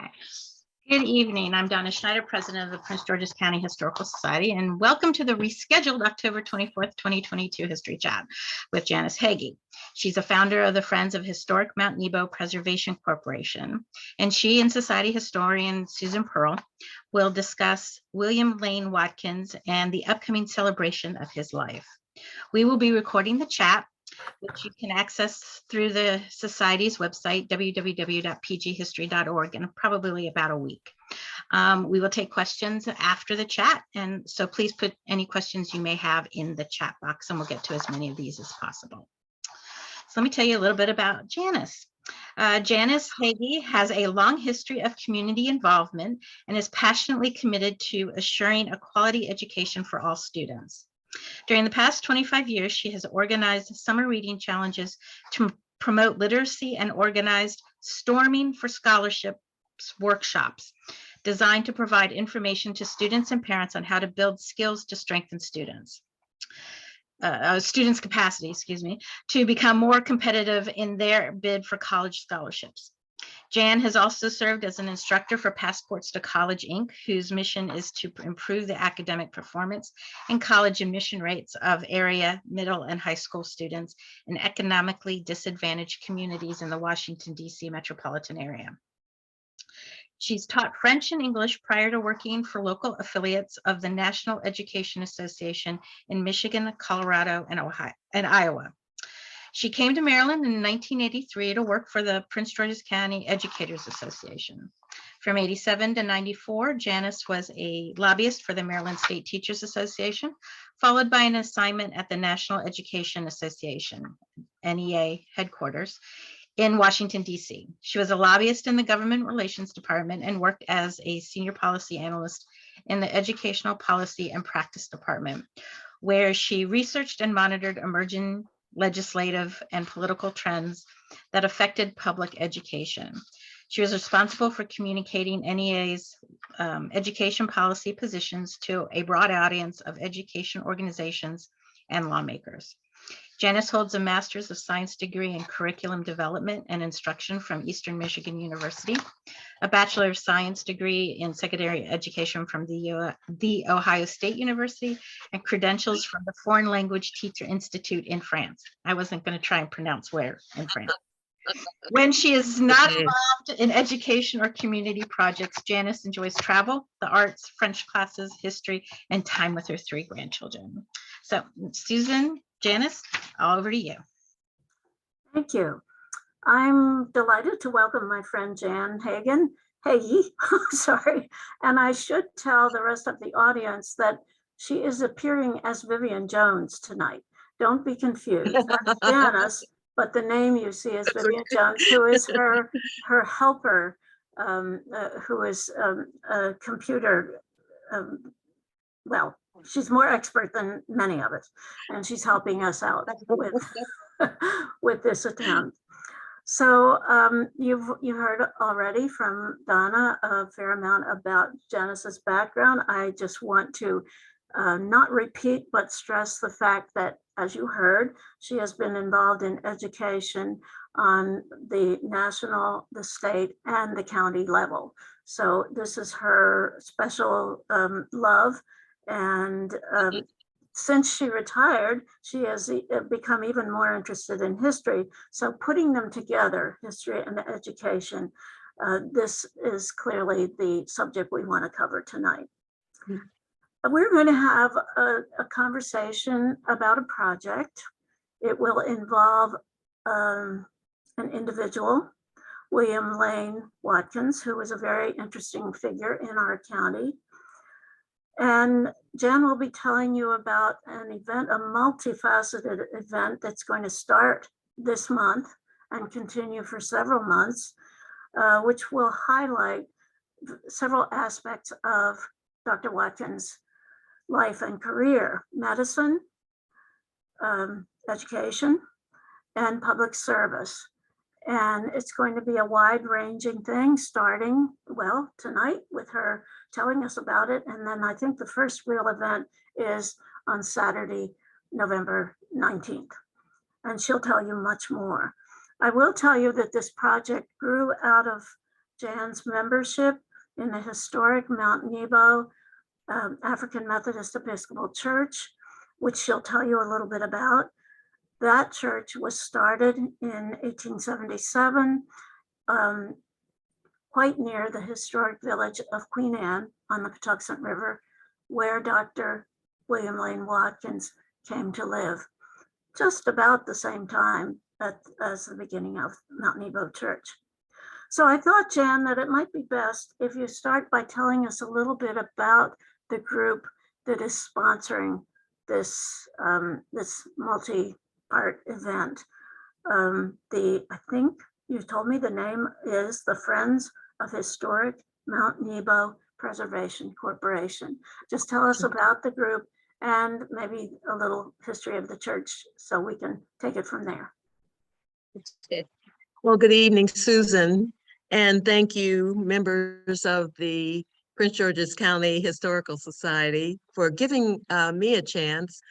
Okay. Good evening. I'm Donna Schneider, president of the Prince George's County Historical Society, and welcome to the rescheduled October 24th, 2022 History Chat with Janis Hagey. She's a founder of the Friends of Historic Mount Nebo Preservation Corporation, and she and society historian Susan Pearl will discuss William Lane Watkins and the upcoming celebration of his life. We will be recording the chat, which you can access through the Society's website, www.pghistory.org, in probably about a week. We will take questions after the chat, and so please put any questions you may have in the chat box, and we'll get to as many of these as possible. So let me tell you a little bit about Janis. Janis Hagey has a long history of community involvement and is passionately committed to assuring a quality education for all students. During the past 25 years, she has organized summer reading challenges to promote literacy and organized Storming for Scholarships workshops designed to provide information to students and parents on how to build skills to strengthen students' capacity, to become more competitive in their bid for college scholarships. Jan has also served as an instructor for Passports to College, Inc., whose mission is to improve the academic performance and college admission rates of area, middle, and high school students in economically disadvantaged communities in the Washington, D.C. metropolitan area. She's taught French and English prior to working for local affiliates of the National Education Association in Michigan, Colorado, and Iowa. She came to Maryland in 1983 to work for the Prince George's County Educators Association. From 87 to 94, Janis was a lobbyist for the Maryland State Teachers Association, followed by an assignment at the National Education Association, NEA headquarters in Washington, D.C. She was a lobbyist in the Government Relations Department and worked as a senior policy analyst in the Educational Policy and Practice Department, where she researched and monitored emerging legislative and political trends that affected public education. She was responsible for communicating NEA's education policy positions to a broad audience of education organizations and lawmakers. Janis holds a Master's of Science degree in Curriculum Development and Instruction from Eastern Michigan University, a Bachelor of Science degree in Secondary Education from the Ohio State University, and credentials from the Foreign Language Teacher Institute in France. I wasn't going to try and pronounce where in France. When she is not involved in education or community projects, Janis enjoys travel, the arts, French classes, history, and time with her 3 grandchildren. So, Susan, Janis, all over to you. Thank you. I'm delighted to welcome my friend Jan Hagey, sorry. And I should tell the rest of the audience that she is appearing as Vivian Jones tonight. Don't be confused. That's Janis, but the name you see is Vivian Jones, who is her helper, who is a computer, well, she's more expert than many of us, and she's helping us out with this attempt. So you heard already from Donna a fair amount about Janis's background. I just want to not repeat, but stress the fact that, as you heard, she has been involved in education on the national, the state, and the county level. So this is her special love. And since she retired, she has become even more interested in history. So putting them together, history and education, this is clearly the subject we want to cover tonight. We're going to have a conversation about a project. It will involve an individual, William Lane Watkins, who is a very interesting figure in our county. And Jan will be telling you about an event, a multifaceted event that's going to start this month and continue for several months, which will highlight several aspects of Dr. Watkins' life and career: medicine, education, and public service. And it's going to be a wide-ranging thing, starting, well, tonight with her telling us about it. And then I think the first real event is on Saturday, November 19th. And she'll tell you much more. I will tell you that this project grew out of Jan's membership in the historic Mount Nebo African Methodist Episcopal Church, which she'll tell you a little bit about. That church was started in 1877, quite near the historic village of Queen Anne on the Patuxent River, where Dr. William Lane Watkins came to live, just about the same time as the beginning of Mount Nebo Church. So I thought, Jan, that it might be best if you start by telling us a little bit about the group that is sponsoring this this multi-part event. I think you told me the name is the Friends of Historic Mount Nebo Preservation Corporation. Just tell us about the group and maybe a little history of the church so we can take it from there. Well, good evening, Susan, and thank you, members of the Prince George's County Historical Society, for giving me a chance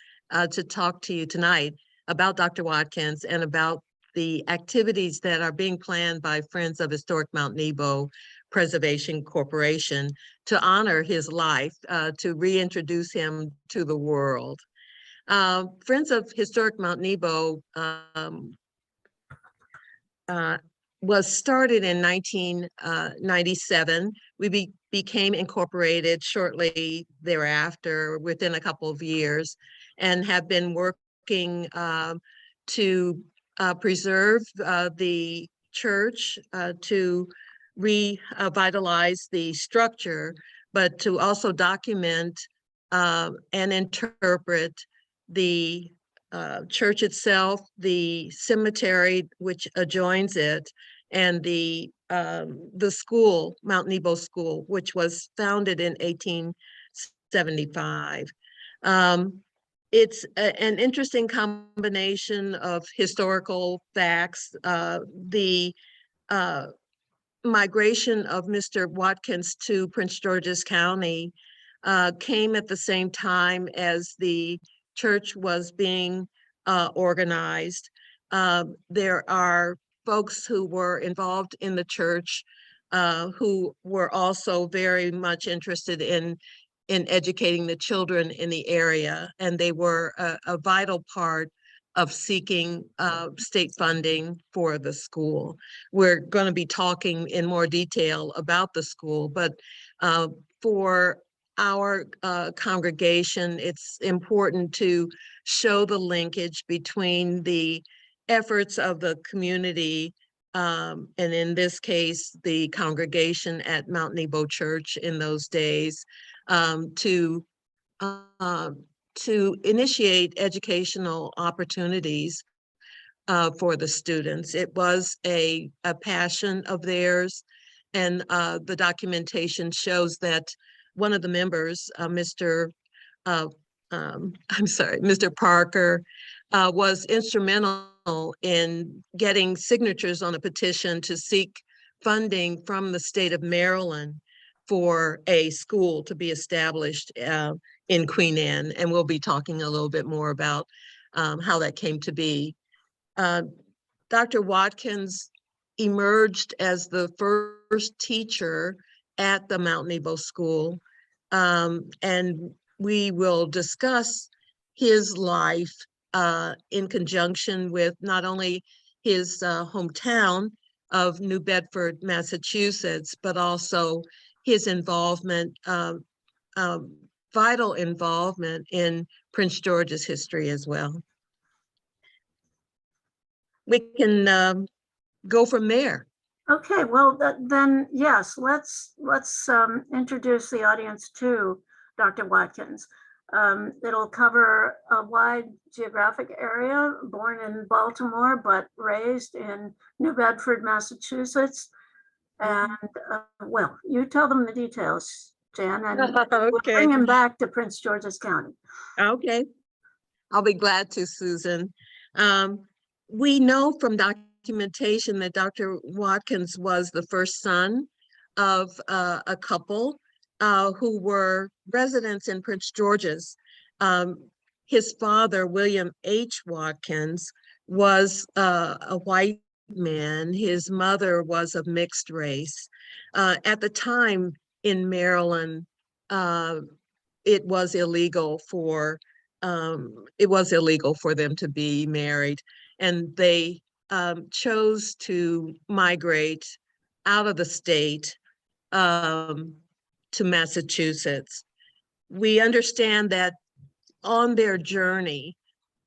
to talk to you tonight about Dr. Watkins and about the activities that are being planned by Friends of Historic Mount Nebo Preservation Corporation to honor his life, to reintroduce him to the world. Friends of Historic Mount Nebo was started in 1997. We became incorporated shortly thereafter, within a couple of years, and have been working to preserve the church, to revitalize the structure, but to also document and interpret the church itself, the cemetery which adjoins it, and the school, Mount Nebo School, which was founded in 1875. It's an interesting combination of historical facts. The migration of Mr. Watkins to Prince George's County came at the same time as the church was being organized. There are folks who were involved in the church who were also very much interested in educating the children in the area, and they were a vital part of seeking state funding for the school. We're going to be talking in more detail about the school, but for our congregation, it's important to show the linkage between the efforts of the community, and in this case, the congregation at Mount Nebo Church in those days, to initiate educational opportunities for the students. It was a passion of theirs, and the documentation shows that one of the members, Mr. Parker, was instrumental in getting signatures on a petition to seek funding from the state of Maryland for a school to be established in Queen Anne, and we'll be talking a little bit more about how that came to be. Dr. Watkins emerged as the first teacher at the Mount Nebo School, and we will discuss his life in conjunction with not only his hometown of New Bedford, Massachusetts, but also his involvement, vital involvement in Prince George's history as well. We can go from there. Okay, well, then yes, let's introduce the audience to Dr. Watkins. It'll cover a wide geographic area, born in Baltimore, but raised in New Bedford, Massachusetts. And well, you tell them the details, Jan, and we'll bring him back to Prince George's County. Okay, I'll be glad to, Susan. We know from documentation that Dr. Watkins was the first son of a couple who were residents in Prince George's. His father, William H. Watkins, was a white men. His mother was of mixed race. At the time in Maryland, it was illegal for them to be married, and they chose to migrate out of the state to Massachusetts. We understand that on their journey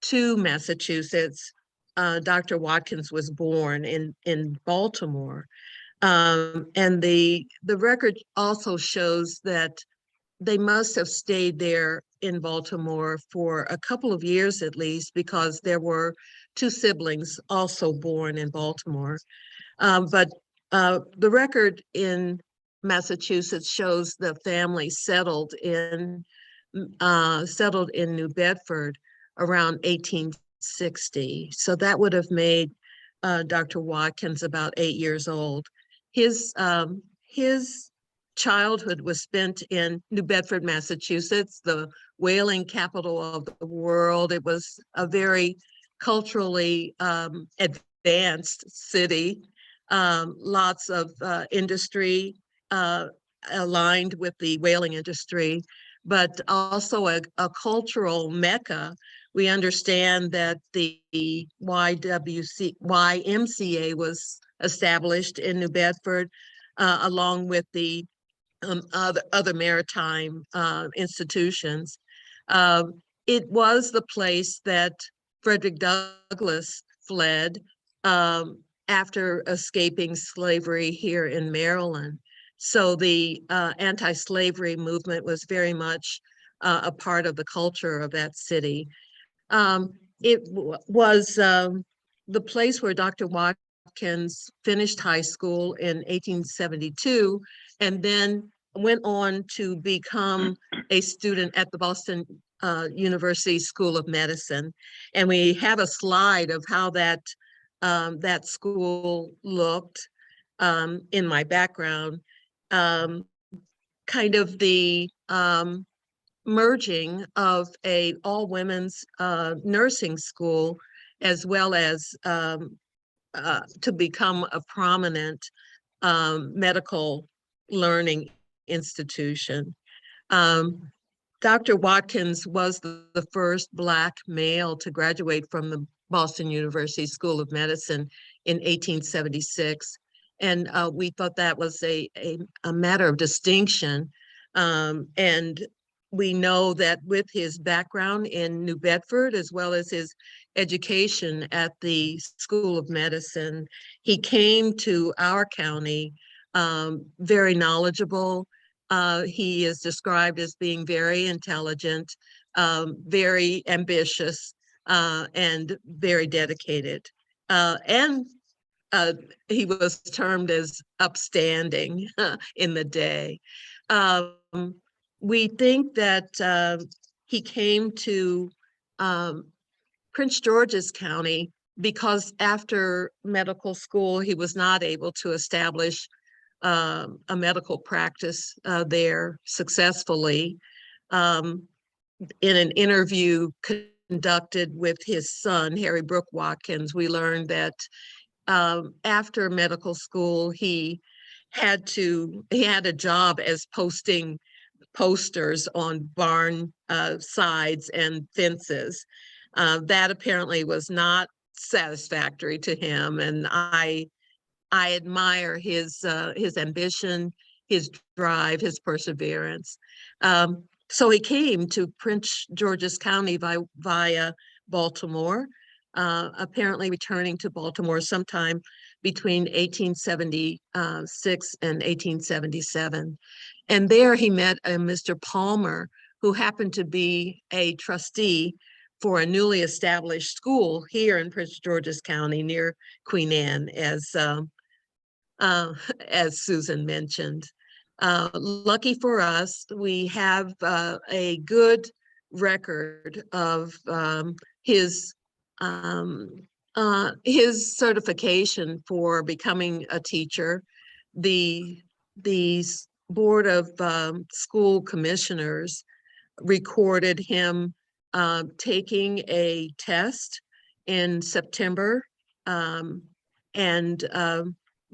to Massachusetts, Dr. Watkins was born in Baltimore. And the record also shows that they must have stayed there in Baltimore for a couple of years at least, because there were two siblings also born in Baltimore. But the record in Massachusetts shows the family settled in New Bedford around 1860. So that would have made Dr. Watkins about 8 years old. His childhood was spent in New Bedford, Massachusetts, the whaling capital of the world. It was a very culturally advanced city, lots of industry aligned with the whaling industry, but also a cultural mecca. We understand that the YMCA was established in New Bedford, along with the other maritime institutions. It was the place that Frederick Douglass fled after escaping slavery here in Maryland. So the anti-slavery movement was very much a part of the culture of that city. It was the place where Dr. Watkins finished high school in 1872, and then went on to become a student at the Boston University School of Medicine. And we have a slide of how that school looked in my background. Kind of the merging of a all-women's nursing school, as well as to become a prominent medical learning institution. Dr. Watkins was the first Black male to graduate from the Boston University School of Medicine in 1876. And we thought that was a matter of distinction. And we know that with his background in New Bedford, as well as his education at the School of Medicine, he came to our county very knowledgeable. He is described as being very intelligent, very ambitious, and very dedicated. And he was termed as upstanding in the day. We think that he came to Prince George's County because after medical school, he was not able to establish a medical practice there successfully. In an interview conducted with his son, Harry Brooke Watkins, we learned that after medical school, he had a job as posting posters on barn sides and fences. That apparently was not satisfactory to him, and I admire his ambition, his drive, his perseverance. So he came to Prince George's County via Baltimore, apparently returning to Baltimore sometime between 1876 and 1877. And there he met a Mr. Palmer, who happened to be a trustee for a newly established school here in Prince George's County near Queen Anne, as Susan mentioned. Lucky for us, we have a good record of his certification for becoming a teacher. The Board of School Commissioners recorded him taking a test in September and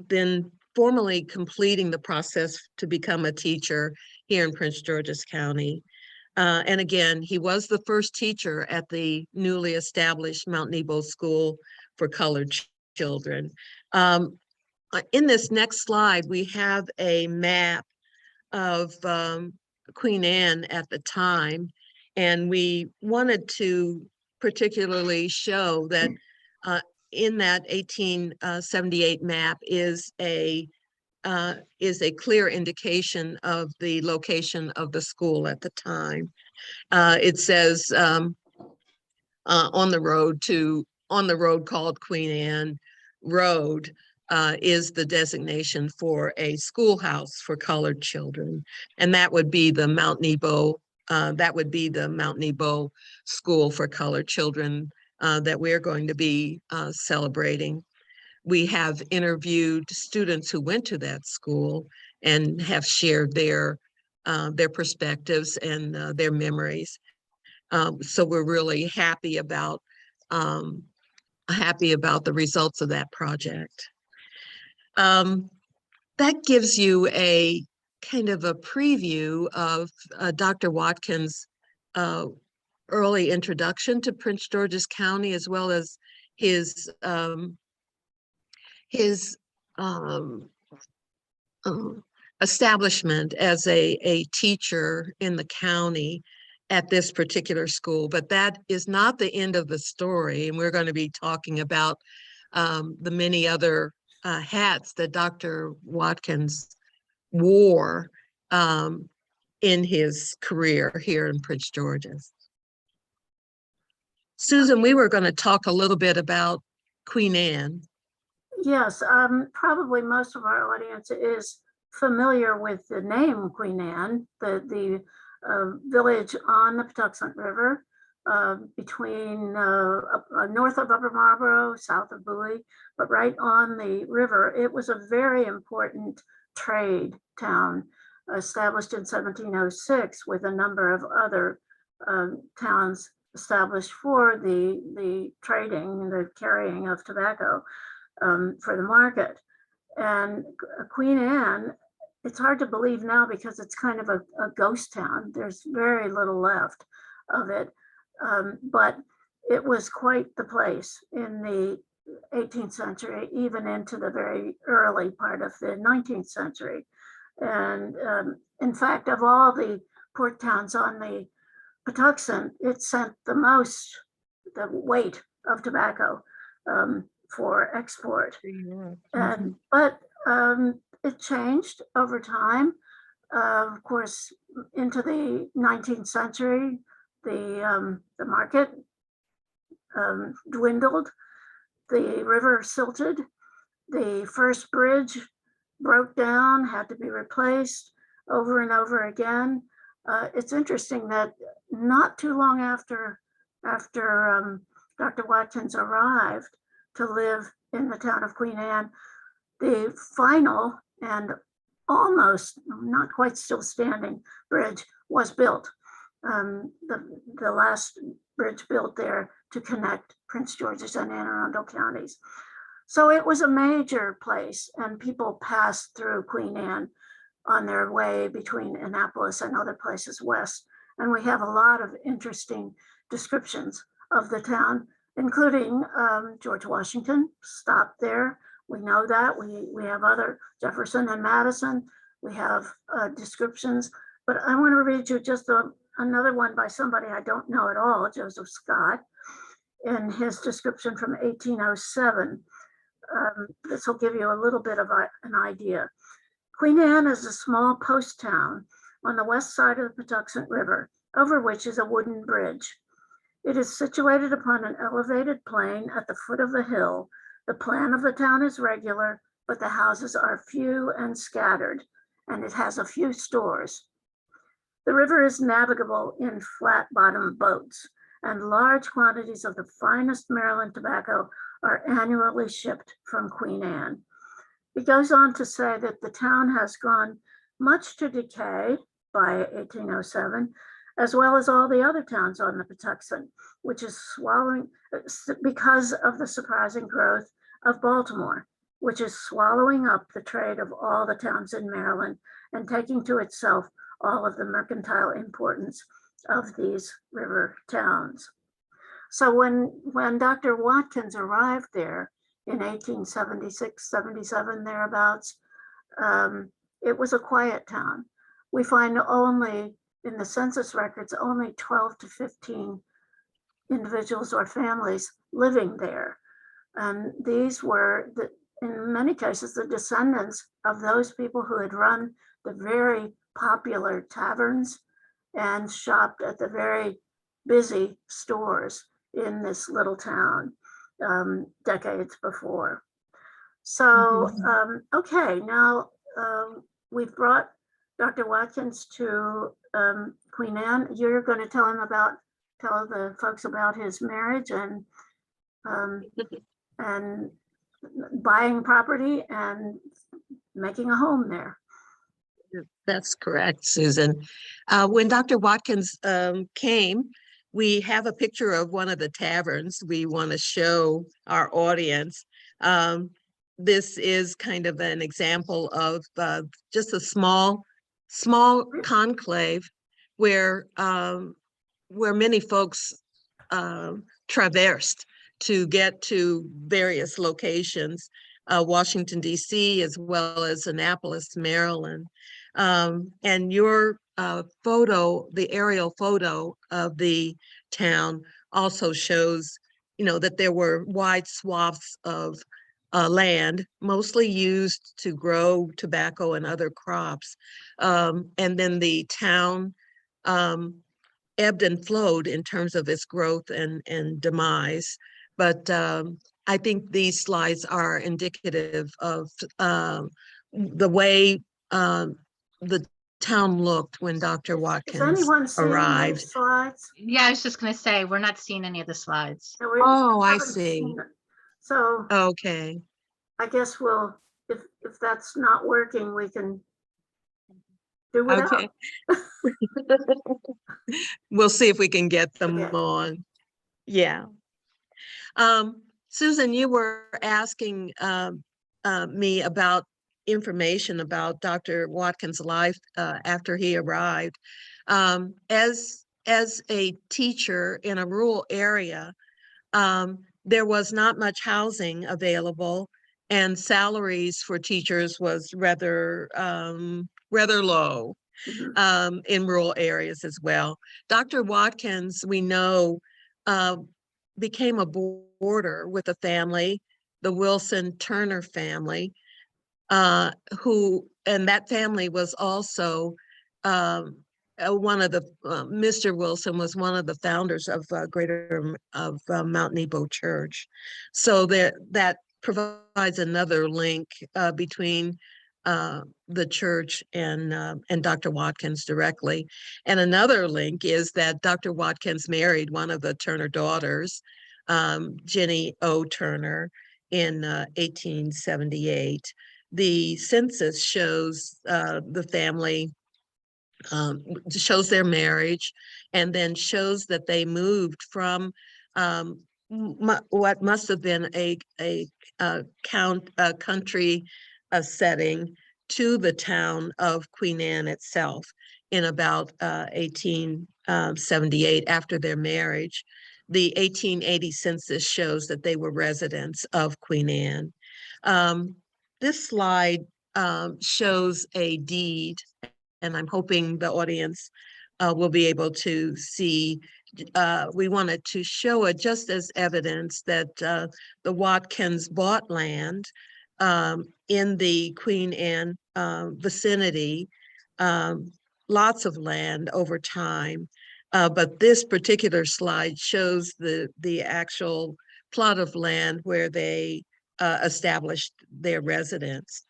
then formally completing the process to become a teacher here in Prince George's County. And again, he was the first teacher at the newly established Mount Nebo School for Colored Children. In this next slide, we have a map of Queen Anne at the time, and we wanted to particularly show that in that 1878 map is a clear indication of the location of the school at the time. It says on the road called Queen Anne Road is the designation for a schoolhouse for colored children, and that would be the Mount Nebo. That would be the Mount Nebo School for Colored Children that we're going to be celebrating. We have interviewed students who went to that school and have shared their perspectives and their memories. So we're really happy about the results of that project. That gives you a kind of a preview of Dr. Watkins' early introduction to Prince George's County, as well as his establishment as a teacher in the county at this particular school. But that is not the end of the story, and we're going to be talking about the many other hats that Dr. Watkins wore in his career here in Prince George's. Susan, we were going to talk a little bit about Queen Anne. Yes, probably most of our audience is familiar with the name Queen Anne, the village on the Patuxent River, between north of Upper Marlboro, south of Bowie, but right on the river. It was a very important trade town, established in 1706 with a number of other towns established for the trading and the carrying of tobacco for the market. And Queen Anne, it's hard to believe now because it's kind of a ghost town. There's very little left of it, but it was quite the place in the 18th century, even into the very early part of the 19th century. And in fact, of all the port towns on the Patuxent, it sent the weight of tobacco for export. And but it changed over time. Of course, into the 19th century, the market dwindled, the river silted, the first bridge broke down, had to be replaced over and over again. It's interesting that not too long after Dr. Watkins arrived to live in the town of Queen Anne, the final and almost not quite still standing bridge was built. The last bridge built there to connect Prince George's and Anne Arundel counties. So it was a major place, and people passed through Queen Anne on their way between Annapolis and other places west. And we have a lot of interesting descriptions of the town, including George Washington stopped there. We know that. We have other, Jefferson and Madison. We have descriptions, but I want to read you just another one by somebody I don't know at all, Joseph Scott, in his description from 1807. This will give you a little bit of an idea. Queen Anne is a small post town on the west side of the Patuxent River, over which is a wooden bridge. It is situated upon an elevated plain at the foot of the hill. The plan of the town is regular, but the houses are few and scattered, and it has a few stores. The river is navigable in flat-bottomed boats, and large quantities of the finest Maryland tobacco are annually shipped from Queen Anne. It goes on to say that the town has gone much to decay by 1807, as well as all the other towns on the Patuxent, which is swallowing because of the surprising growth of Baltimore. which is swallowing up the trade of all the towns in Maryland and taking to itself all of the mercantile importance of these river towns. So when Dr. Watkins arrived there in 1876, 77, thereabouts, it was a quiet town. We find only, in the census records, only 12 to 15 individuals or families living there. And these were, in many cases, the descendants of those people who had run the very popular taverns and shopped at the very busy stores in this little town decades before. So, okay, now we've brought Dr. Watkins to Queen Anne. You're going to tell the folks about his marriage and buying property and making a home there. That's correct, Susan. When Dr. Watkins came, we have a picture of one of the taverns we want to show our audience. This is kind of an example of just a small conclave where many folks traversed to get to various locations, Washington, D.C., as well as Annapolis, Maryland. And your photo, the aerial photo of the town also shows, that there were wide swaths of land, mostly used to grow tobacco and other crops. And then the town ebbed and flowed in terms of its growth and demise. But I think these slides are indicative of the way the town looked when Dr. Is Watkins anyone seeing arrived. these slides? Yeah, I was just going to say, we're not seeing any of the slides. No, we Oh, I haven't see. seen it. So Okay. I guess we'll, if that's not working, we can do without. Okay. We'll see if we can get them Okay. on. Yeah. Susan, you were asking me about information about Dr. Watkins' life after he arrived. As a teacher in a rural area, there was not much housing available, and salaries for teachers was rather low Mhm. in rural areas as well. Dr. Watkins, we know, became a boarder with a family, the Wilson Turner family, and that family was also one of the, Mr. Wilson was one of the founders of Mount Nebo Church. So that provides another link between the church and Dr. Watkins directly. And another link is that Dr. Watkins married one of the Turner daughters, Jenny O. Turner, in 1878. The census shows the family, shows their marriage, and then shows that they moved from what must have been a country setting to the town of Queen Anne itself in about 1878 after their marriage. The 1880 census shows that they were residents of Queen Anne. This slide shows a deed, and I'm hoping the audience will be able to see. We wanted to show it just as evidence that the Watkins bought land in the Queen Anne vicinity, lots of land over time. But this particular slide shows the actual plot of land where they established their residence.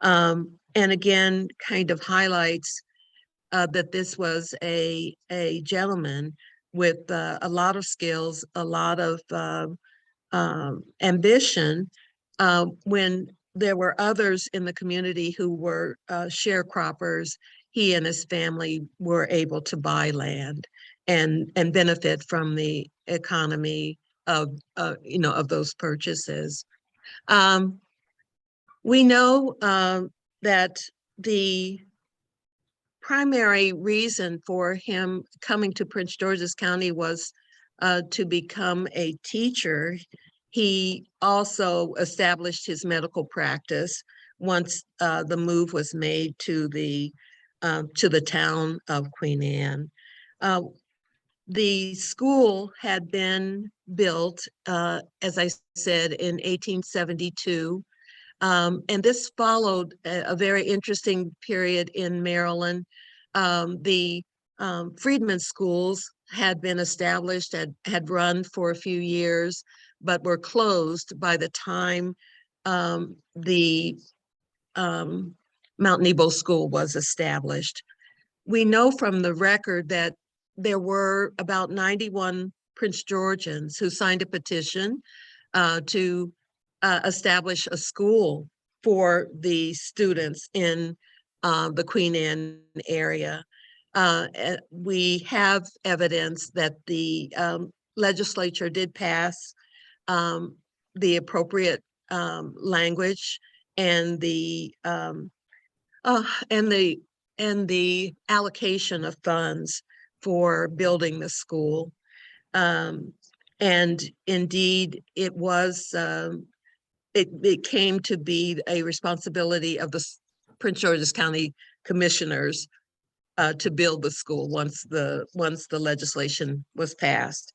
And again, kind of highlights that this was a gentleman with a lot of skills, a lot of ambition. When there were others in the community who were sharecroppers, he and his family were able to buy land and benefit from the economy of of those purchases. We know that the primary reason for him coming to Prince George's County was to become a teacher. He also established his medical practice once the move was made to the town of Queen Anne. The school had been built, as I said, in 1872. And this followed a very interesting period in Maryland. The Freedmen schools had been established, had run for a few years, but were closed by the time the Mount Nebo School was established. We know from the record that there were about 91 Prince Georgians who signed a petition to establish a school for the students in the Queen Anne area. We have evidence that the legislature did pass the appropriate language and the allocation of funds for building the school. And indeed, it was it came to be a responsibility of the Prince George's County Commissioners to build the school once the legislation was passed.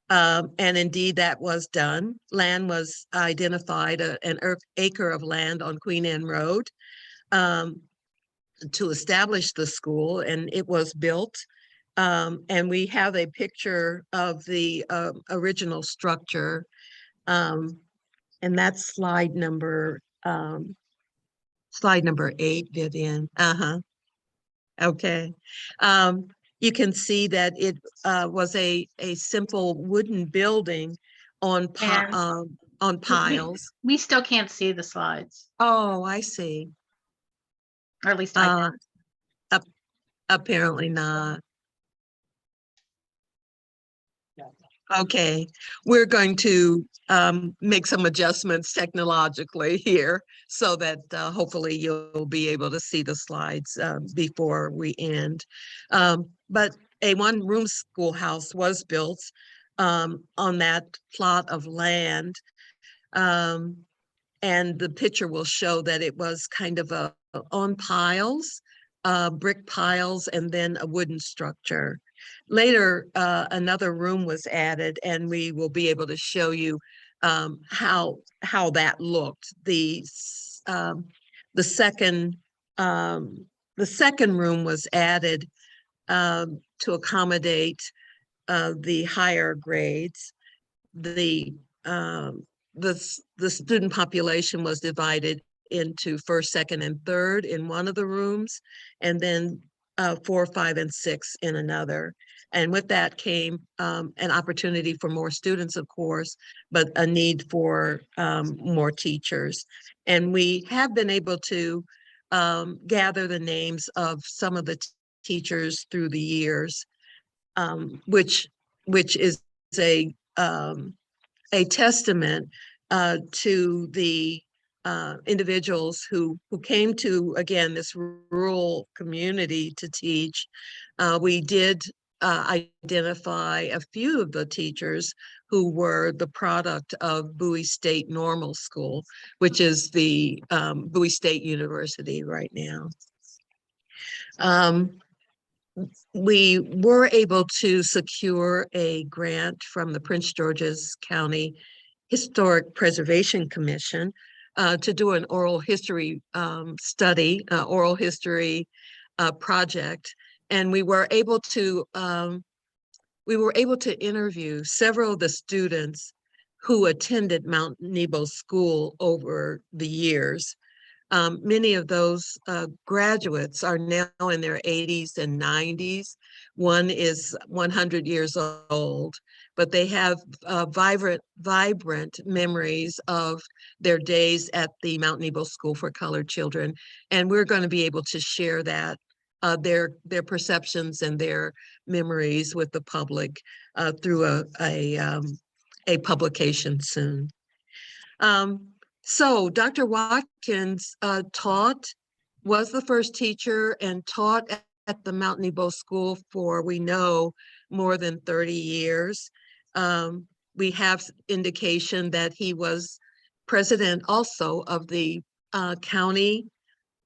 And indeed, that was done. Land was identified, an acre of land on Queen Anne Road, to establish the school, and it was built. And we have a picture of the original structure, and that's slide number 8, Vivian. Okay. You can see that it was a simple wooden building on piles. We still can't see the slides, Oh, I see. or at least I Apparently not. Okay, we're going to make some adjustments technologically here so that hopefully you'll be able to see the slides before we end. But a one-room schoolhouse was built on that plot of land. And the picture will show that it was kind of on piles, brick piles, and then a wooden structure. Later, another room was added, and we will be able to show you how that looked. The second room was added to accommodate the higher grades. The student population was divided into first, second, and third in one of the rooms, and then 4, 5, and 6 in another. And with that came an opportunity for more students, of course, but a need for more teachers. And we have been able to gather the names of some of the teachers through the years, which is a testament to the individuals who came to, again, this rural community to teach. We did identify a few of the teachers who were the product of Bowie State Normal School, which is the Bowie State University right now. We were able to secure a grant from the Prince George's County Historic Preservation Commission to do an oral history study, oral history project, and we were able to interview several of the students who attended Mount Nebo School over the years. Many of those graduates are now in their 80s and 90s. One is 100 years old, but they have vibrant memories of their days at the Mount Nebo School for Colored Children. And we're going to be able to share that, their perceptions and their memories with the public through a publication soon. So Dr. Watkins was the first teacher and taught at the Mount Nebo School for, we know, more than 30 years. We have indication that he was president also of the County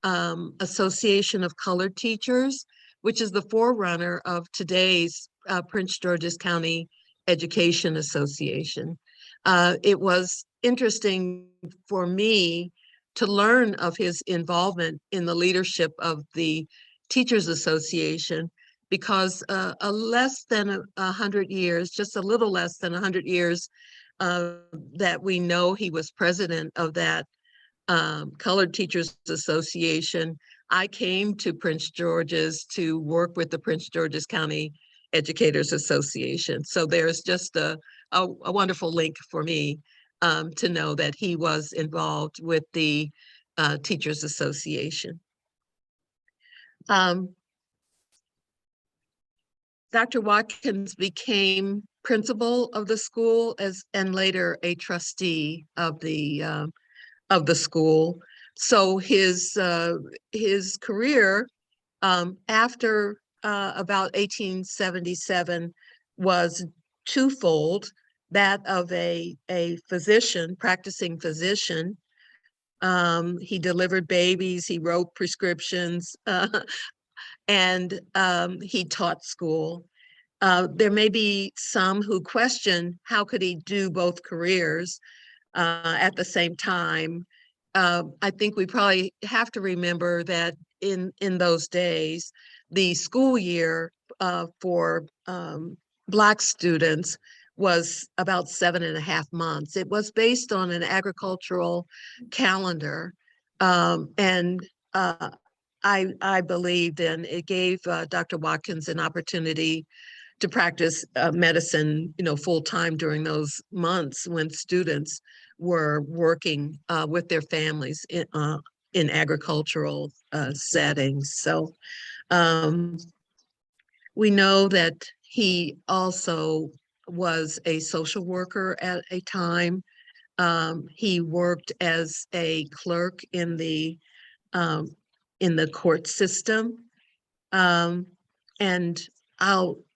Association of Colored Teachers, which is the forerunner of today's Prince George's County Education Association. It was interesting for me to learn of his involvement in the leadership of the Teachers Association, because less than 100 years, just a little less than 100 years that we know he was president of that Colored Teachers Association, I came to Prince George's to work with the Prince George's County Educators Association. So there's just a wonderful link for me to know that he was involved with the Teachers Association. Dr. Watkins became principal of the school and later a trustee of the school. So his career after about 1877 was twofold: that of a physician, practicing physician. He delivered babies, he wrote prescriptions, and he taught school. There may be some who question how could he do both careers at the same time. I think we probably have to remember that in those days, the school year for Black students was about 7.5 months. It was based on an agricultural calendar, and I believed, and it gave Dr. Watkins an opportunity to practice medicine, full time during those months when students were working with their families in agricultural settings. So we know that he also was a social worker at a time. He worked as a clerk in the court system, and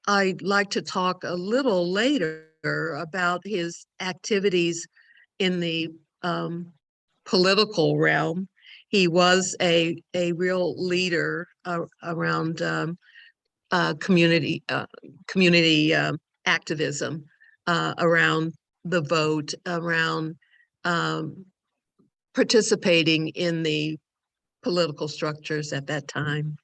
I'd like to talk a little later about his activities in the political realm. He was a real leader around community activism, around the vote, around participating in the political structures at that time.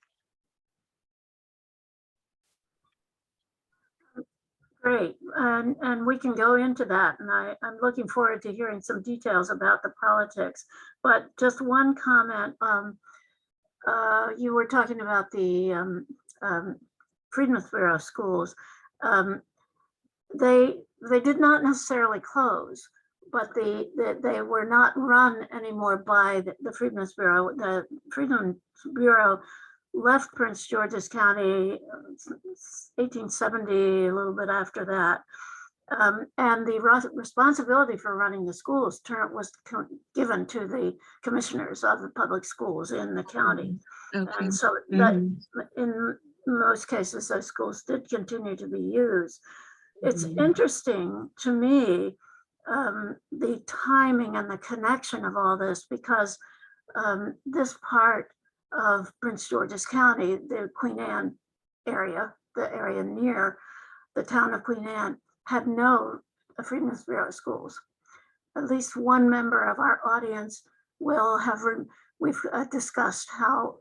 Great, and we can go into that, and I'm looking forward to hearing some details about the politics. But just one comment, you were talking about the Freedmen's Bureau schools. They did not necessarily close, but they were not run anymore by the Freedmen's Bureau. The Freedmen's Bureau left Prince George's County 1870, a little bit after that. And the responsibility for running the schools was given to the commissioners of the public schools in the county. Okay. And so that in most cases, those schools did continue to be used. It's interesting to me, the timing and the connection of all this, because this part of Prince George's County, the Queen Anne area, the area near the town of Queen Anne, had no Freedmen's Bureau schools. At least one member of our audience will have, we've discussed how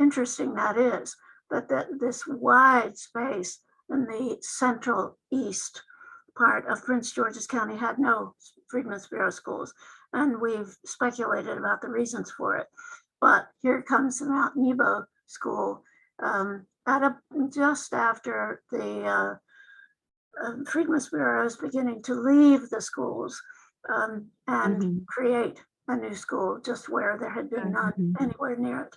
interesting that is, that this wide space in the central east part of Prince George's County had no Freedmen's Bureau schools. And we've speculated about the reasons for it. But here comes the Mount Nebo School just after the Freedmen's Bureau is beginning to leave the schools and create a new school just where there had been none anywhere near it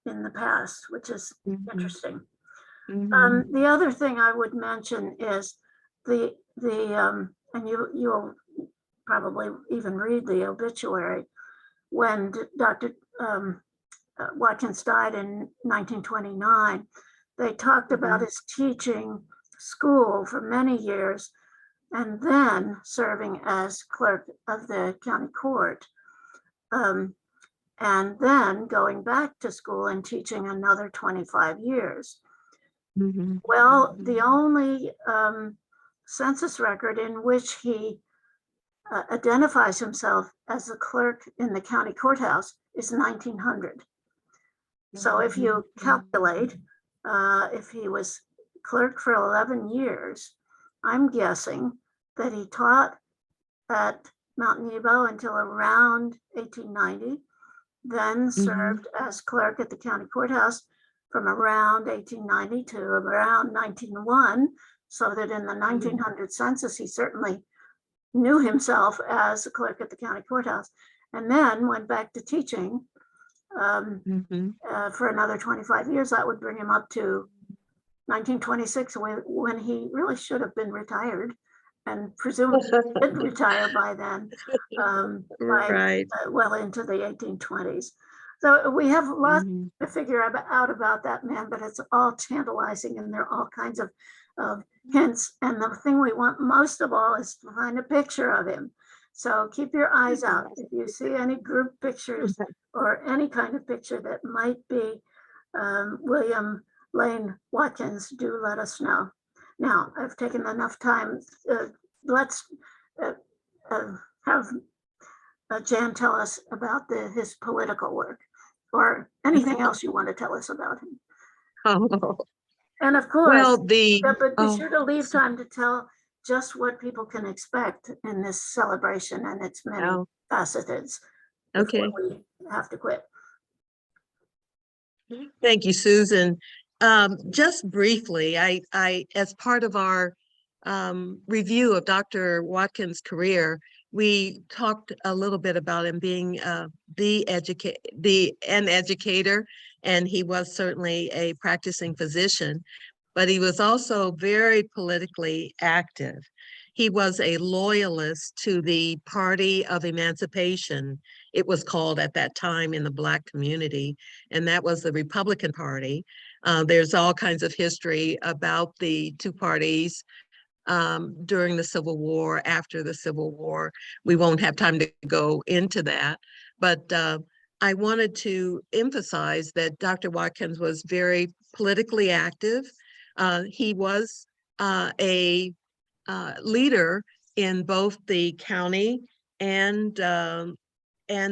in the past, which is interesting. The other thing I would mention is and you'll probably even read the obituary. When Dr. Watkins died in 1929, they talked about his teaching school for many years and then serving as clerk of the county court. And then going back to school and teaching another 25 years. Well, the only census record in which he identifies himself as the clerk in the county courthouse is 1900. So if you calculate, if he was clerk for 11 years, I'm guessing that he taught at Mount Nebo until around 1890, then served as clerk at the county courthouse from around 1890 to around 1901, so that in the 1900 census, he certainly knew himself as a clerk at the county courthouse, and then went back to teaching for another 25 years. That would bring him up to 1926, when he really should have been retired, and presumably did retire by then, well into the 1820s. So we have lots to figure out about that man, but it's all tantalizing, and there are all kinds of hints. And the thing we want most of all is to find a picture of him. So keep your eyes out. If you see any group pictures or any kind of picture that might be William Lane Watkins, do let us know. Now, I've taken enough time. Let's have Jan tell us about his political work, or anything else you want to tell us about him. Oh, And of course, well, but be sure to leave time to tell just what people can expect in this celebration and its many facets. Okay. Before we have to quit. Thank you, Susan. Just briefly, I, as part of our review of Dr. Watkins' career, we talked a little bit about him being an educator, and he was certainly a practicing physician, but he was also very politically active. He was a loyalist to the Party of Emancipation, it was called at that time in the Black community, and that was the Republican Party. There's all kinds of history about the two parties during the Civil War, after the Civil War. We won't have time to go into that, but I wanted to emphasize that Dr. Watkins was very politically active. He was a leader in both the county and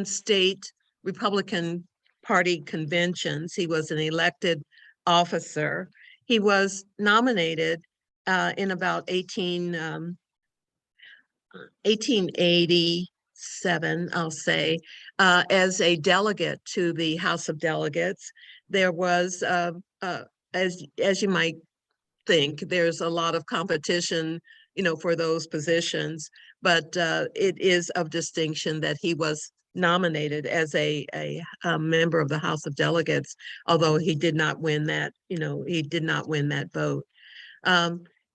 state Republican Party conventions. He was an elected officer. He was nominated in about 1887, I'll say, as a delegate to the House of Delegates. There was, as you might think, there's a lot of competition, for those positions, but it is of distinction that he was nominated as a member of the House of Delegates, although he did not win that, he did not win that vote.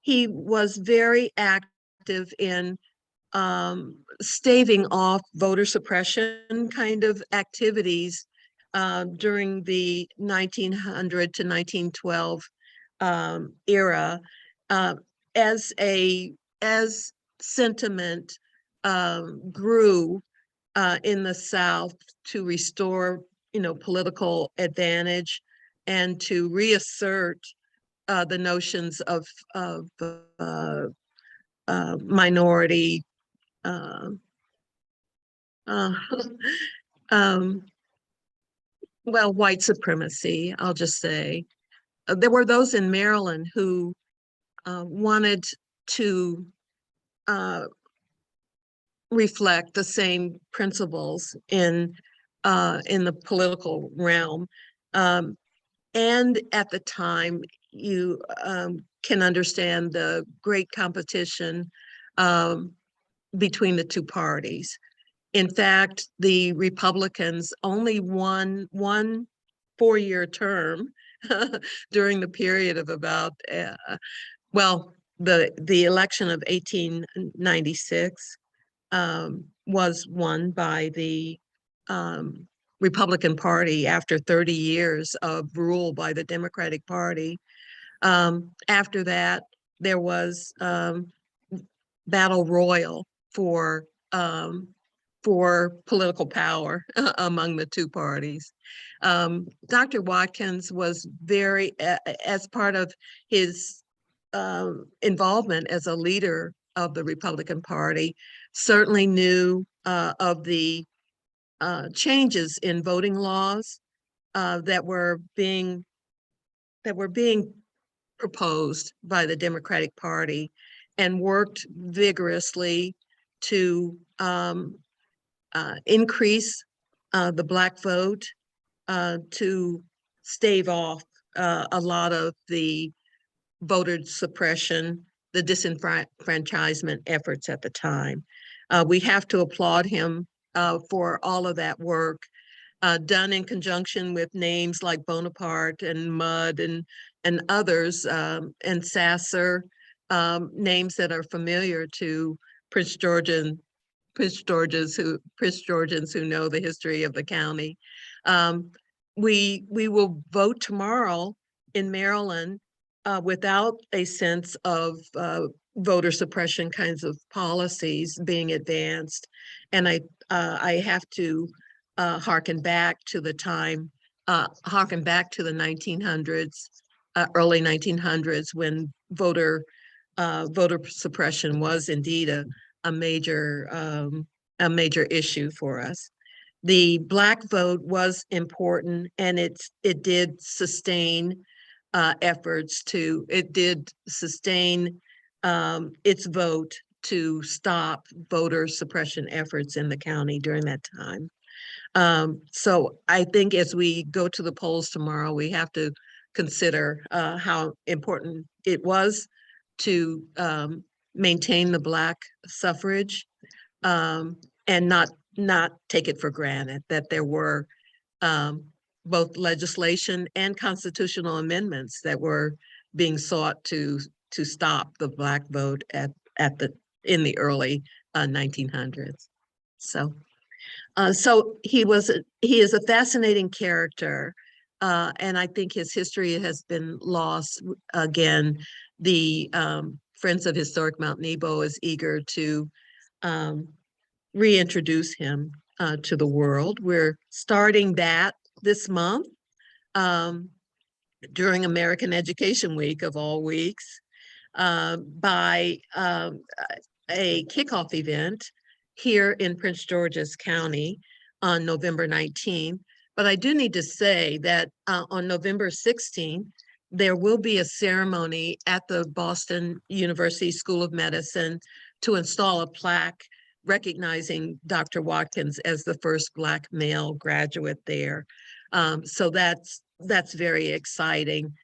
He was very active in staving off voter suppression kind of activities during the 1900 to 1912 era, as sentiment grew in the South to restore, political advantage and to reassert the notions of minority white supremacy, I'll just say. There were those in Maryland who wanted to reflect the same principles in the political realm. And at the time, you can understand the great competition between the two parties. In fact, the Republicans only won one 4-year term during the period of about, the election of 1896. was won by the Republican Party after 30 years of rule by the Democratic Party. After that, there was battle royal for political power among the two parties. Dr. Watkins was very, as part of his involvement as a leader of the Republican Party, certainly knew of the changes in voting laws that were being proposed by the Democratic Party, and worked vigorously to increase the Black vote, to stave off a lot of the voter suppression, the disenfranchisement efforts at the time. We have to applaud him for all of that work, done in conjunction with names like Bonaparte and Mudd and others, and Sasser, names that are familiar to Prince Georgians who know the history of the county. We will vote tomorrow in Maryland without a sense of voter suppression kinds of policies being advanced, and I have to harken back to the 1900s, early 1900s, when voter suppression was indeed a major issue for us. The Black vote was important, and it did sustain its vote to stop voter suppression efforts in the county during that time. So I think as we go to the polls tomorrow, we have to consider how important it was to maintain the Black suffrage, and not take it for granted that there were both legislation and constitutional amendments that were being sought to stop the Black vote in the early 1900s. So he is a fascinating character, and I think his history has been lost. Again, the Friends of Historic Mount Nebo is eager to reintroduce him to the world. We're starting that this month during American Education Week of all weeks, by a kickoff event here in Prince George's County on November 19th. But I do need to say that on November 16th, there will be a ceremony at the Boston University School of Medicine to install a plaque recognizing Dr. Watkins as the first Black male graduate there. So that's very exciting.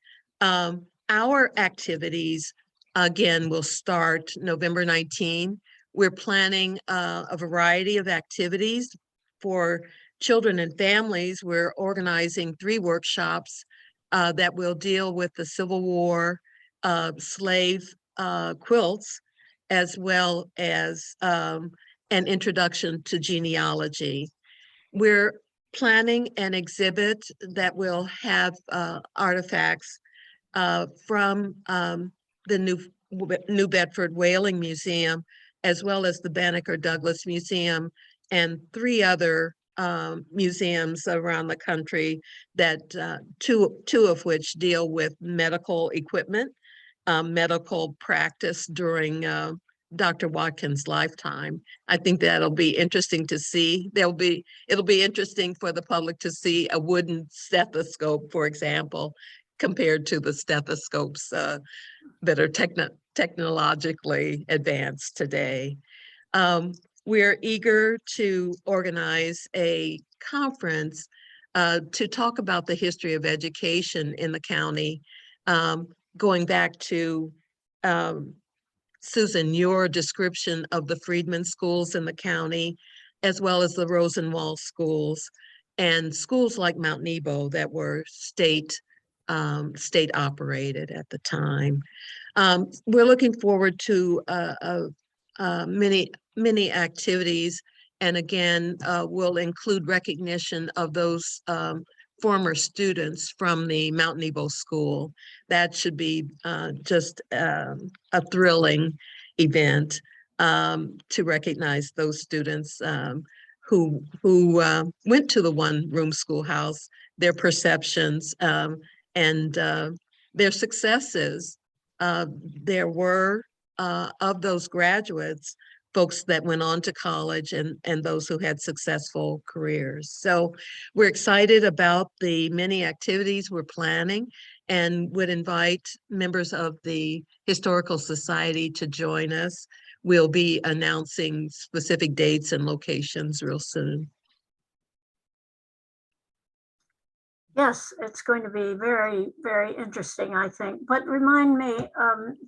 Our activities, again, will start November 19. We're planning a variety of activities for children and families. We're organizing 3 workshops that will deal with the Civil War, slave quilts, as well as an introduction to genealogy. We're planning an exhibit that will have artifacts from the New Bedford Whaling Museum, as well as the Banneker Douglas Museum, and 3 other museums around the country that two of which deal with medical equipment, medical practice during Dr. Watkins' lifetime. I think that'll be interesting to see. It'll be interesting for the public to see a wooden stethoscope, for example, compared to the stethoscopes that are technologically advanced today. We're eager to organize a conference to talk about the history of education in the county, going back to Susan, your description of the Freedman schools in the county, as well as the Rosenwald schools, and schools like Mount Nebo that were state operated at the time. We're looking forward to many activities. And again, we'll include recognition of those former students from the Mount Nebo School. That should be just a thrilling event to recognize those students who went to the one-room schoolhouse, their perceptions and their successes. There were of those graduates, folks that went on to college and those who had successful careers. So we're excited about the many activities we're planning and would invite members of the Historical Society to join us. We'll be announcing specific dates and locations real soon. Yes, it's going to be very, very interesting, I think. But remind me,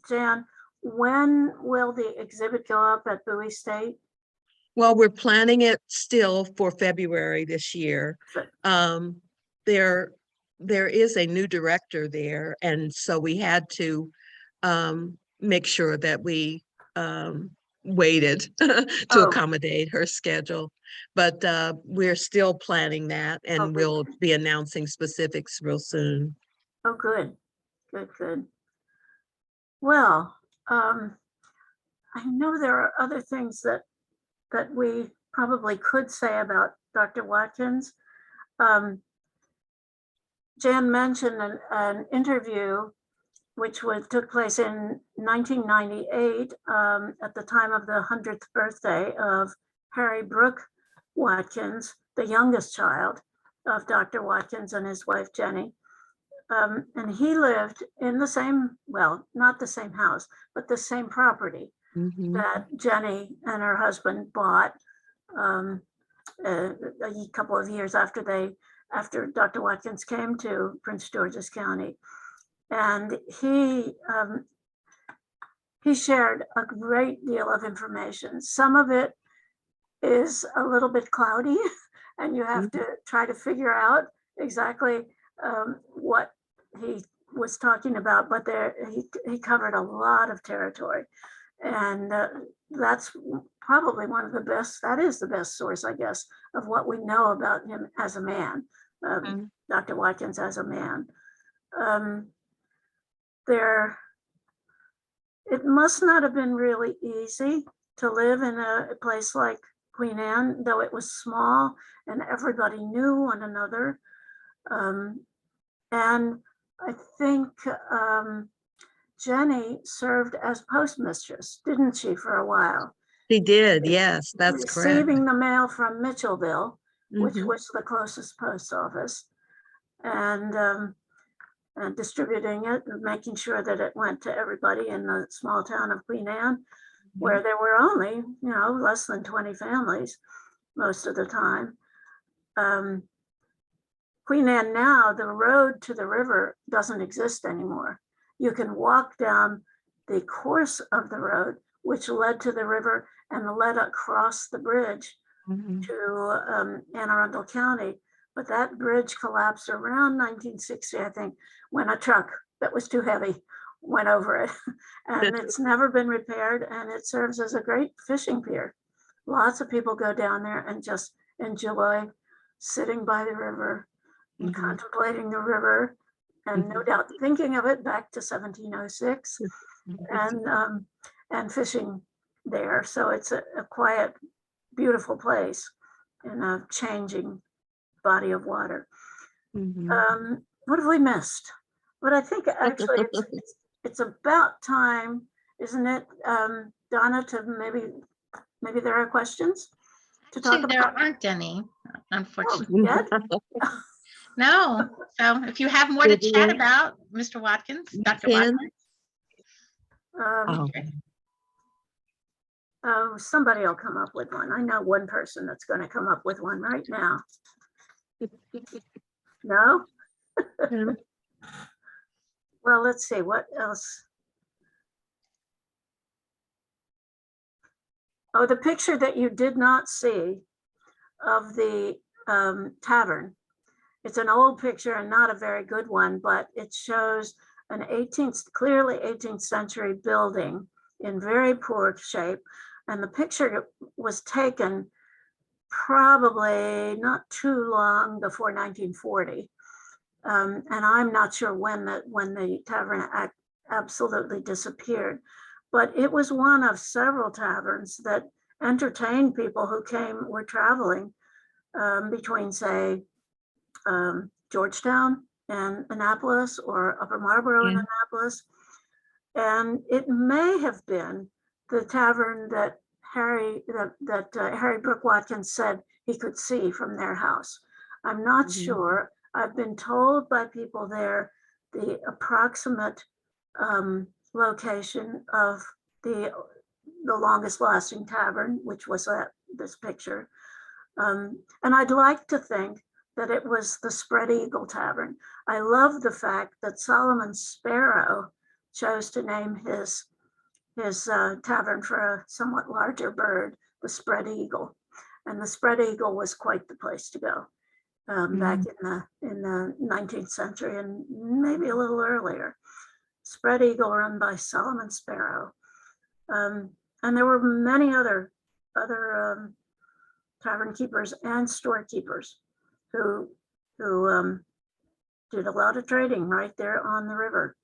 Jan, when will the exhibit go up at Bowie State? Well, we're planning it still for February this year. There is a new director there, and so we had to make sure that we waited to accommodate her schedule. But we're still planning that, and we'll be announcing specifics real soon. Oh, good, good, good. Well, I know there are other things that we probably could say about Dr. Watkins. Jan mentioned an interview which took place in 1998 at the time of the 100th birthday of Harry Brooke Watkins, the youngest child of Dr. Watkins and his wife, Jenny. And he lived in the same, well, not the same house, but the same property that Jenny and her husband bought a couple of years after Dr. Watkins came to Prince George's County. And he shared a great deal of information. Some of it is a little bit cloudy, and you have to try to figure out exactly what he was talking about, but he covered a lot of territory. And that's probably one of the best, that is the best source, I guess, of what we know about him as a man, Dr. Watkins as a man. It must not have been really easy to live in a place like Queen Anne, though it was small and everybody knew one another. And I think Jenny served as postmistress, didn't she, for a while? She did, yes, that's correct. Receiving the mail from Mitchellville, which was the closest post office, and distributing it and making sure that it went to everybody in the small town of Queen Anne, where there were only, less than 20 families most of the time. Queen Anne now, the road to the river doesn't exist anymore. You can walk down the course of the road, which led to the river and led across the bridge to Anne Arundel County. But that bridge collapsed around 1960, I think, when a truck that was too heavy went over it. And it's never been repaired, and it serves as a great fishing pier. Lots of people go down there and just enjoy sitting by the river and contemplating the river, and no doubt thinking of it back to 1706 and fishing there. So it's a quiet, beautiful place in a changing body of water. What have we missed? But I think actually it's about time, isn't it, Donna, to maybe there are questions to talk about? There aren't any, unfortunately. Yet? No. So if you have more to chat about, Mr. Watkins, Dr. Watkins. Oh, somebody will come up with one. I know one person that's going to come up with one right now. No? Well, let's see, what else? Oh, the picture that you did not see of the tavern. It's an old picture and not a very good one, but it shows an clearly 18th century building in very poor shape. And the picture was taken probably not too long before 1940. And I'm not sure when the tavern absolutely disappeared, but it was one of several taverns that entertained people who were traveling between, say, Georgetown and Annapolis, or Upper Marlboro and Yeah. Annapolis. And it may have been the tavern that Harry Brooke Watkins said he could see from their house. I'm not Mhm. sure. I've been told by people there the approximate location of the longest lasting tavern, which was this picture. And I'd like to think that it was the Spread Eagle Tavern. I love the fact that Solomon Sparrow chose to name his tavern for a somewhat larger bird, the Spread Eagle. And the Spread Eagle was quite the place to go back in the 19th century, and maybe a little earlier. Spread Eagle, run by Solomon Sparrow. And there were many other tavern keepers and storekeepers who did a lot of trading right there on the river.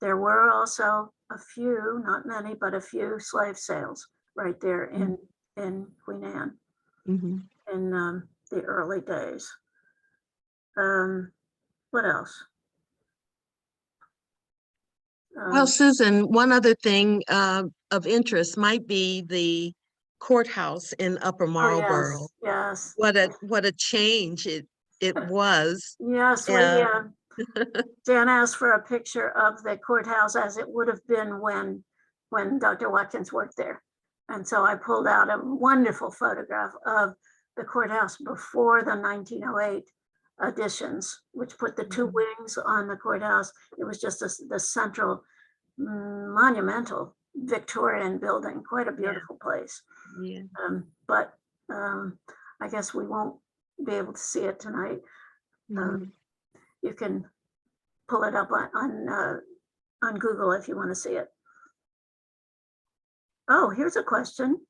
There were also a few, not many, but a few slave sales right there in Queen Anne Mhm. in the early days. What else? Well, Susan, one other thing of interest might be the courthouse in Upper Marlboro. Yes. What a change it was. Yes, Dan asked for a picture of the courthouse as it would have been when Dr. Watkins worked there. And so I pulled out a wonderful photograph of the courthouse before the 1908 additions, which put the two wings on the courthouse. It was just the central monumental Victorian building, quite a beautiful place. Yeah. But I guess we won't be able to see it tonight. You can pull it up on Google if you want to see it. Oh, here's a question.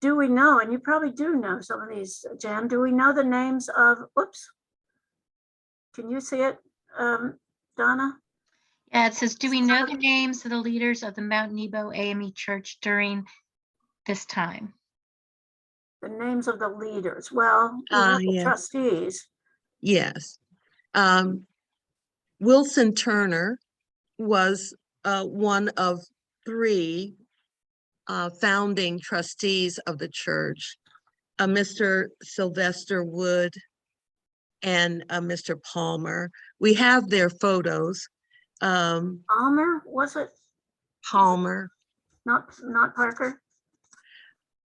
Do we know, and you probably do know some of these, Jan, do we know the names of, oops, can you see it, Donna? Yeah, it says, do we know the names of the leaders of the Mount Nebo AME Church during this time? The names of the leaders. Well, we have the trustees. Yes. Wilson Turner was one of 3 founding trustees of the church, Mr. Sylvester Wood and Mr. Palmer. We have their photos. Palmer, was it? Palmer. Not Parker?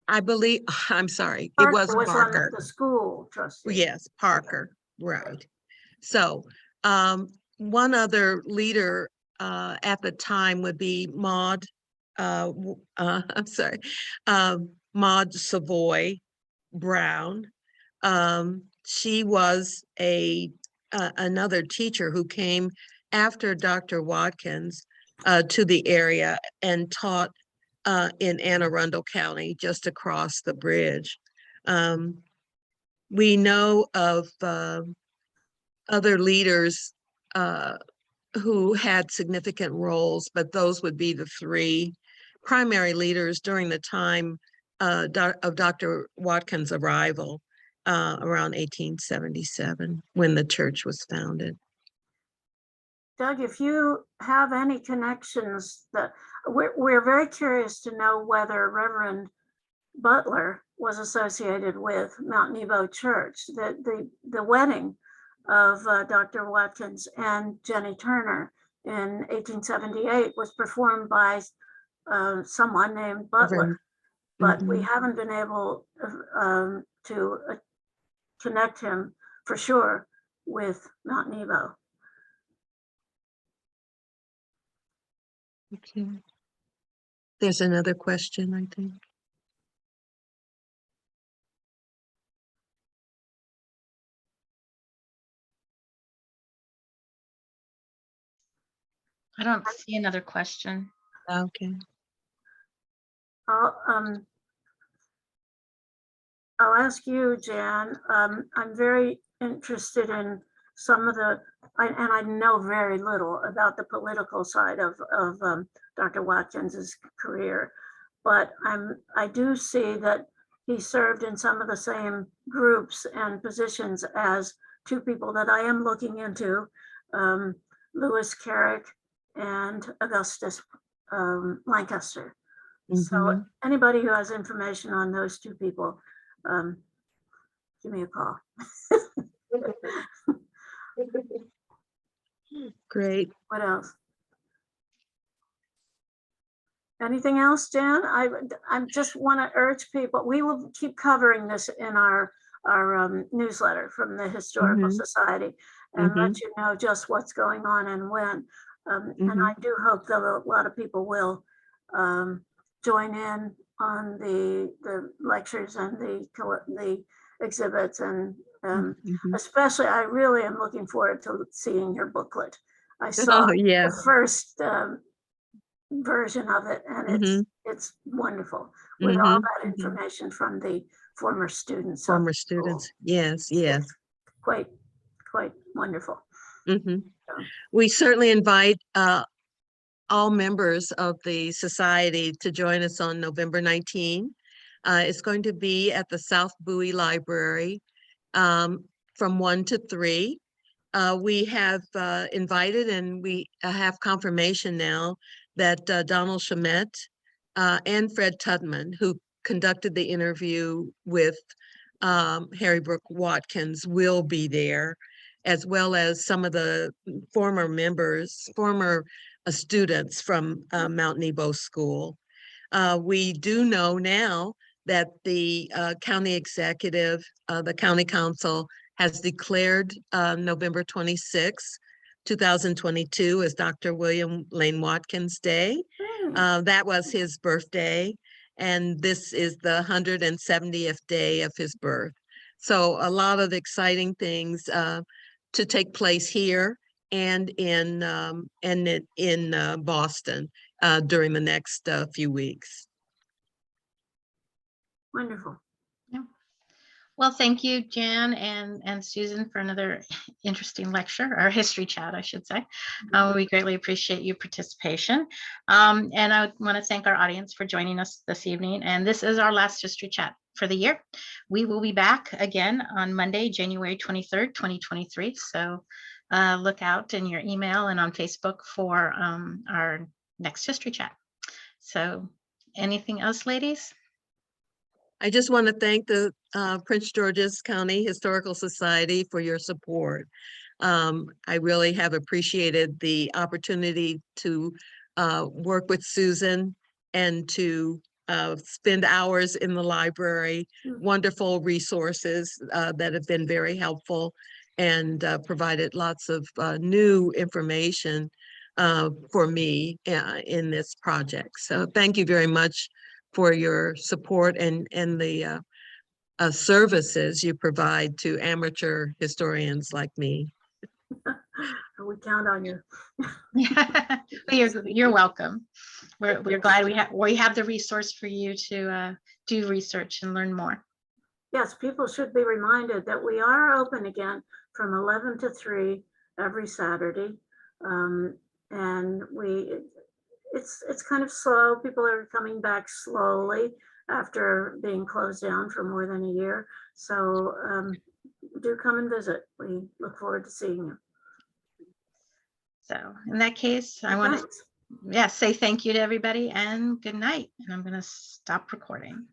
I believe, I'm sorry, Parker it was Parker. On the school trustee. Yes, Parker, right. So one other leader at the time would be Maud, I'm sorry, Maud Savoy Brown. She was another teacher who came after Dr. Watkins to the area and taught in Anne Arundel County, just across the bridge. We know of other leaders who had significant roles, but those would be the 3 primary leaders during the time of Dr. Watkins' arrival around 1877, when the church was founded. Doug, if you have any connections, that we're very curious to know whether Reverend Butler was associated with Mount Nebo Church. The wedding of Dr. Watkins and Jenny Turner in 1878 was performed by someone named Butler, but we haven't been able to connect him for sure with Mount Nebo. Okay. There's another question, I think. I don't see another question. Okay. I'll ask you, Jan. I'm very interested in some of the, and I know very little about the political side of Dr. Watkins's career, but I do see that he served in some of the same groups and positions as two people that I am looking into, Lewis Carrick and Augustus Lancaster. So Mhm. anybody who has information on those two people, give me a call. Great. What else? Anything else, Jan? I just want to urge people, we will keep covering this in our newsletter from the Historical Mhm. Society and Mhm. let you know just what's going on and when. And Mhm. I do hope that a lot of people will join in on the lectures and the exhibits, and Mhm. especially I really am looking forward to seeing your booklet. I saw Oh, yeah. the first version of it, and Mhm. it's wonderful with all Mhm. that Mhm. information from the former students of Former the school. students. Yes, yes. It's quite wonderful. Mhm. So, We certainly invite all members of the society to join us on November 19. It's going to be at the South Bowie Library from 1 to 3. We have invited, and we have confirmation now that Donald Shamet and Fred Tudman, who conducted the interview with Harry Brooke Watkins, will be there, as well as some of the former members, former students from Mount Nebo School. We do know now that the county executive, the county council, has declared November 26, 2022 as Dr. William Lane Watkins Day. That was his birthday, and this is the 170th day of his birth. So a lot of exciting things to take place here and in Boston during the next few weeks. wonderful. Well, thank you, Jan and Susan, for another interesting lecture, or history chat, I should say. We greatly appreciate your participation. And I want to thank our audience for joining us this evening. And this is our last history chat for the year. We will be back again on Monday, January 23rd, 2023. So look out in your email and on Facebook for our next history chat. So anything else, ladies? I just want to thank the Prince George's County Historical Society for your support. I really have appreciated the opportunity to work with Susan and to spend hours in the library, wonderful resources that have been very helpful and provided lots of new information for me in this project. So thank you very much for your support and the services you provide to amateur historians like me. We count on you. You're welcome. We're glad we have the resource for you to do research and learn more. Yes, people should be reminded that we are open again from 11 to 3 every Saturday. And it's kind of slow. People are coming back slowly after being closed down for more than a year. So do come and visit. We look forward to seeing you. So in that case, I want to say thank you to everybody and good night. And I'm going to stop recording.